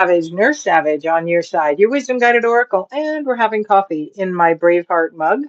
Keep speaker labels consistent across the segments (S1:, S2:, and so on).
S1: Savage, Nurse Savage on your side, your wisdom guided oracle, and we're having coffee in my Braveheart mug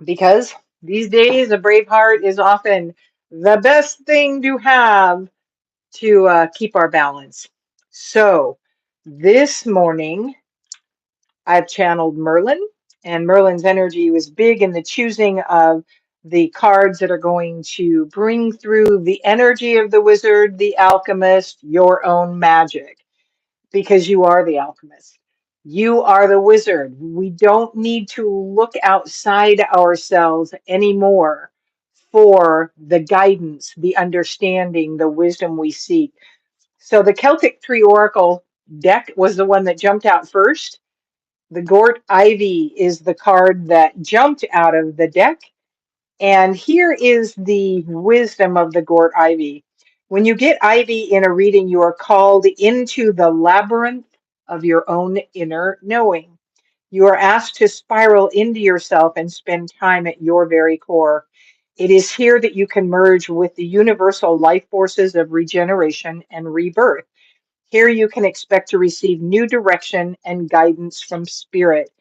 S1: because these days a Braveheart is often the best thing to have to keep our balance. So this morning I've channeled Merlin, and Merlin's energy was big in the choosing of the cards that are going to bring through the energy of the wizard, the alchemist, your own magic, because you are the alchemist. You are the wizard. We don't need to look outside ourselves anymore for the guidance, the understanding, the wisdom we seek. So the Celtic Tree Oracle deck was the one that jumped out first. The Gort Ivy is the card that jumped out of the deck. And here is the wisdom of the Gort Ivy. When you get Ivy in a reading, you are called into the labyrinth of your own inner knowing. You are asked to spiral into yourself and spend time at your very core. It is here that you can merge with the universal life forces of regeneration and rebirth. Here you can expect to receive new direction and guidance from spirit.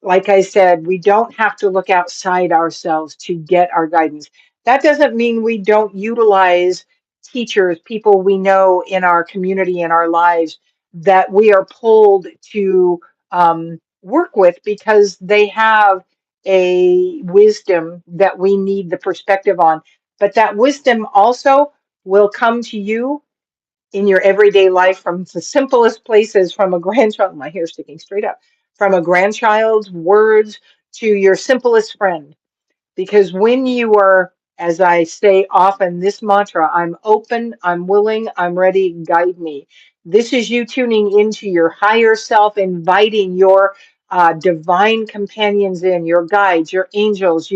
S1: Like I said, we don't have to look outside ourselves to get our guidance. That doesn't mean we don't utilize teachers, people we know in our community, in our lives, that we are pulled to work with because they have a wisdom that we need the perspective on. But that wisdom also will come to you in your everyday life from the simplest places, from a grandchild, my hair sticking straight up, from a grandchild's words to your simplest friend. Because when you are, as I say often, this mantra, I'm open, I'm willing, I'm ready, guide me. This is you tuning into your higher self, inviting your divine companions in, your guides, your angels,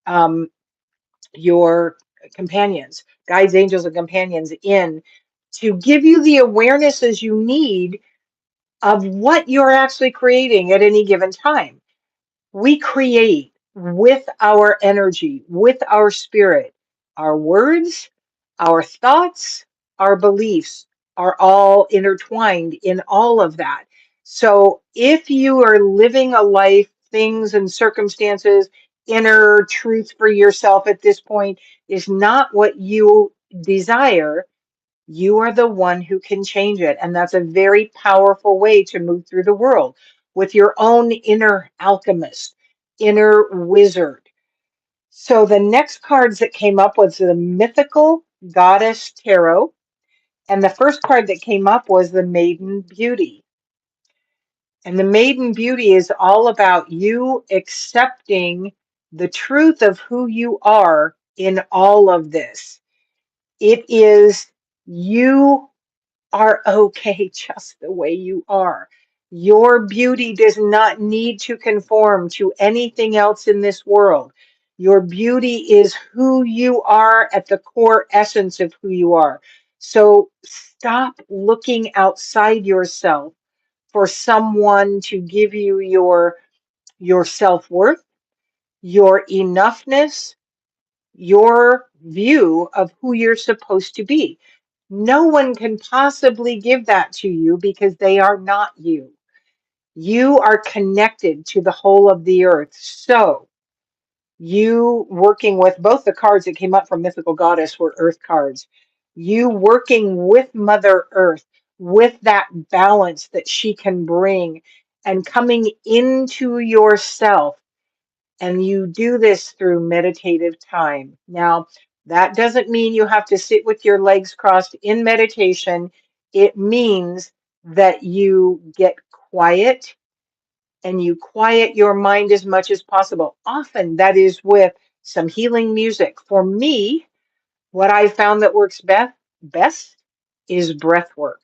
S1: um, your companions, guides, angels, and companions in to give you the awarenesses you need of what you're actually creating at any given time. We create with our energy, with our spirit, our words, our thoughts, our beliefs are all intertwined in all of that. So if you are living a life, things and circumstances, inner truth for yourself at this point is not what you desire, you are the one who can change it. And that's a very powerful way to move through the world with your own inner alchemist, inner wizard. So the next cards that came up was the Mythical Goddess Tarot. And the first card that came up was the Maiden Beauty. And the Maiden Beauty is all about you accepting the truth of who you are in all of this. It is you are okay just the way you are. Your beauty does not need to conform to anything else in this world. Your beauty is who you are at the core essence of who you are. So stop looking outside yourself for someone to give you your self-worth, your enoughness, your view of who you're supposed to be. No one can possibly give that to you because they are not you. You are connected to the whole of the earth. So, you working with both the cards that came up from Mythical Goddess were earth cards. You working with Mother Earth, with that balance that she can bring, and coming into yourself, and you do this through meditative time. Now, that doesn't mean you have to sit with your legs crossed in meditation. It means that you get quiet and you quiet your mind as much as possible. Often that is with some healing music. For me, what I found that works best is breath work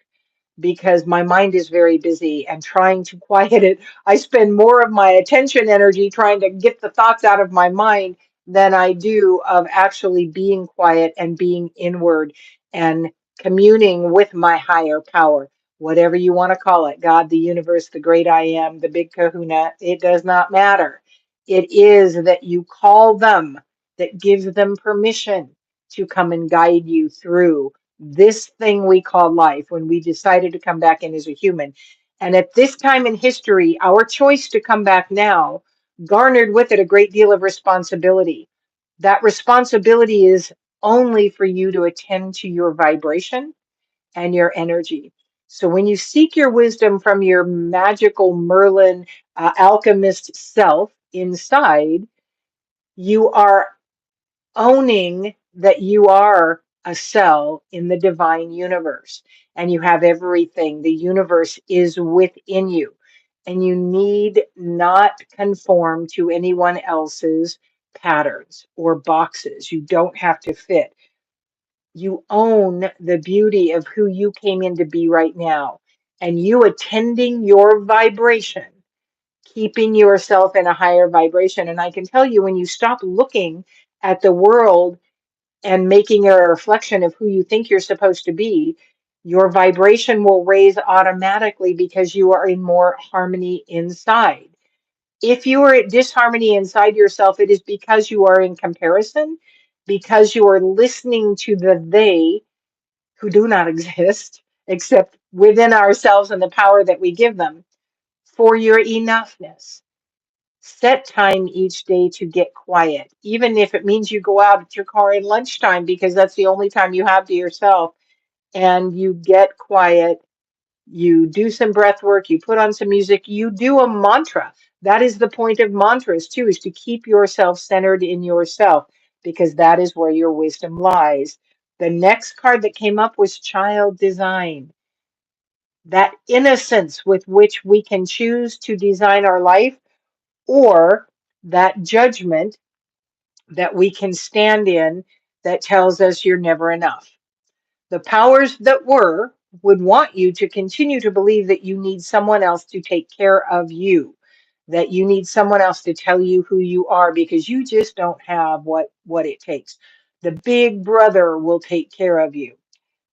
S1: because my mind is very busy and trying to quiet it. I spend more of my attention energy trying to get the thoughts out of my mind than I do of actually being quiet and being inward and communing with my higher power, whatever you want to call it, God, the universe, the great I am, the big kahuna. It does not matter. It is that you call them that gives them permission to come and guide you through this thing we call life when we decided to come back in as a human. And at this time in history, our choice to come back now garnered with it a great deal of responsibility. That responsibility is only for you to attend to your vibration and your energy. So when you seek your wisdom from your magical Merlin alchemist self inside, you are owning that you are a cell in the divine universe and you have everything. The universe is within you, and you need not conform to anyone else's patterns or boxes. You don't have to fit. You own the beauty of who you came in to be right now, and you attending your vibration, keeping yourself in a higher vibration. And I can tell you, when you stop looking at the world and making it a reflection of who you think you're supposed to be, your vibration will raise automatically because you are in more harmony inside. If you are at disharmony inside yourself, it is because you are in comparison, because you are listening to the they who do not exist except within ourselves and the power that we give them for your enoughness. Set time each day to get quiet, even if it means you go out at your car at lunchtime because that's the only time you have to yourself, and you get quiet. You do some breath work, you put on some music, you do a mantra. That is the point of mantras too, is to keep yourself centered in yourself, because that is where your wisdom lies. The next card that came up was child design. That innocence with which we can choose to design our life, or that judgment that we can stand in that tells us you're never enough. The powers that were would want you to continue to believe that you need someone else to take care of you, that you need someone else to tell you who you are because you just don't have what it takes. The big brother will take care of you.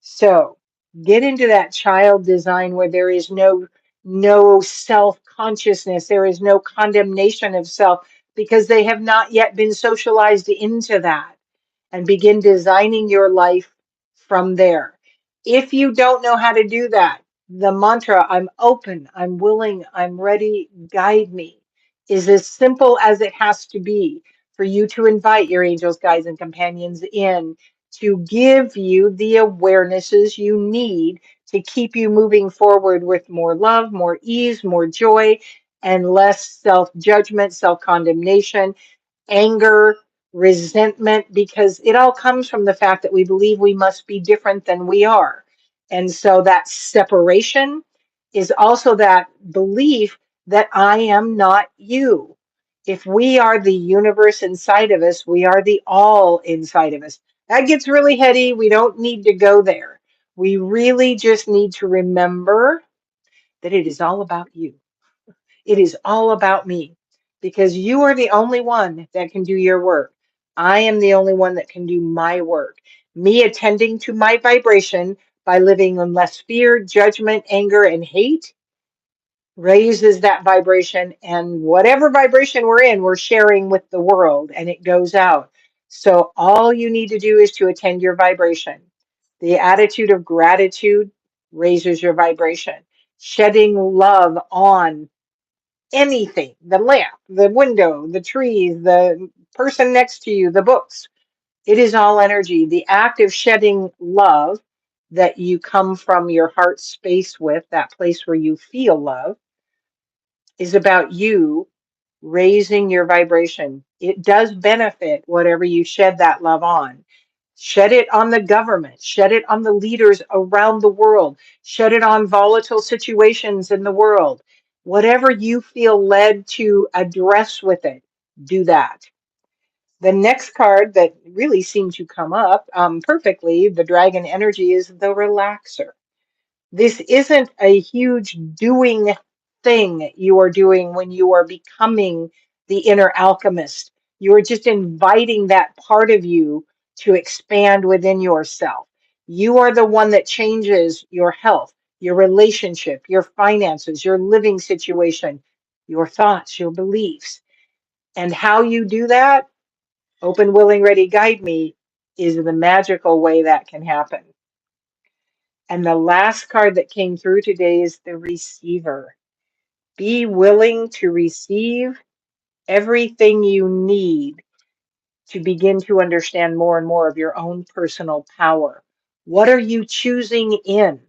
S1: So get into that child design where there is no self-consciousness, there is no condemnation of self, because they have not yet been socialized into that, and begin designing your life from there. If you don't know how to do that, the mantra, I'm open, I'm willing, I'm ready, guide me, is as simple as it has to be for you to invite your angels, guides, and companions in to give you the awarenesses you need to keep you moving forward with more love, more ease, more joy, and less self judgment, self condemnation, anger, resentment, because it all comes from the fact that we believe we must be different than we are. And so that separation is also that belief that I am not you. If we are the universe inside of us, we are the all inside of us. That gets really heady. We don't need to go there. We really just need to remember that it is all about you. It is all about me, because you are the only one that can do your work. I am the only one that can do my work. Me attending to my vibration by living in less fear, judgment, anger, and hate raises that vibration. And whatever vibration we're in, we're sharing with the world and it goes out. So all you need to do is to attend your vibration. The attitude of gratitude raises your vibration. Shedding love on anything, the lamp, the window, the trees, the person next to you, the books. It is all energy. The act of shedding love that you come from your heart space with, that place where you feel love, is about you raising your vibration. It does benefit whatever you shed that love on. Shed it on the government, shed it on the leaders around the world, shed it on volatile situations in the world. Whatever you feel led to address with it, do that. The next card that really seemed to come up perfectly, the dragon energy, is the relaxer. This isn't a huge doing thing you are doing when you are becoming the inner alchemist. You are just inviting that part of you to expand within yourself. You are the one that changes your health, your relationship, your finances, your living situation, your thoughts, your beliefs. And how you do that, open, willing, ready, guide me, is the magical way that can happen. And the last card that came through today is the receiver. Be willing to receive everything you need to begin to understand more and more of your own personal power. What are you choosing in?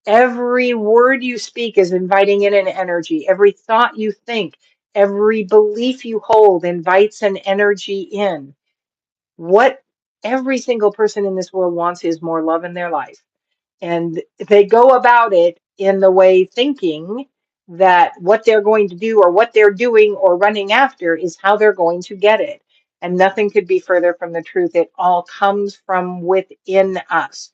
S1: Every word you speak is inviting in an energy. Every thought you think, every belief you hold invites an energy in. What every single person in this world wants is more love in their life. And they go about it in the way thinking that what they're going to do or what they're doing or running after is how they're going to get it. And nothing could be further from the truth. It all comes from within us.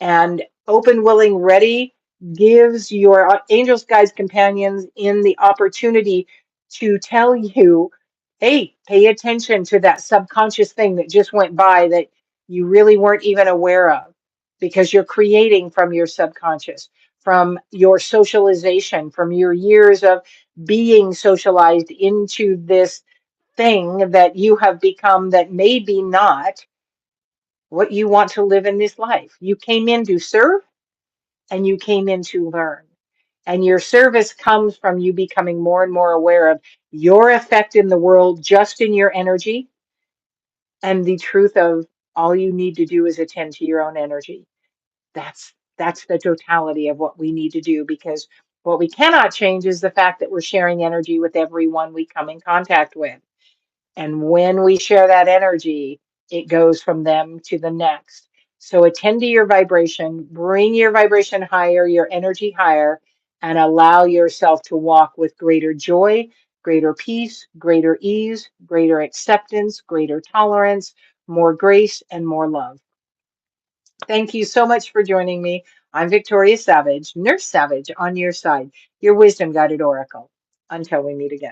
S1: And open, willing, ready gives your angels, guides, companions in the opportunity to tell you, hey, pay attention to that subconscious thing that just went by that you really weren't even aware of, because you're creating from your subconscious, from your socialization, from your years of being socialized into this thing that you have become that may be not what you want to live in this life. You came in to serve and you came in to learn. And your service comes from you becoming more and more aware of your effect in the world, just in your energy, and the truth of all you need to do is attend to your own energy. That's the totality of what we need to do, because what we cannot change is the fact that we're sharing energy with everyone we come in contact with. And when we share that energy, it goes from them to the next. So attend to your vibration, bring your vibration higher, your energy higher, and allow yourself to walk with greater joy, greater peace, greater ease, greater acceptance, greater tolerance, more grace, and more love. Thank you so much for joining me. I'm Victoria Savage, Nurse Savage, on your side, your wisdom guided oracle. Until we meet again.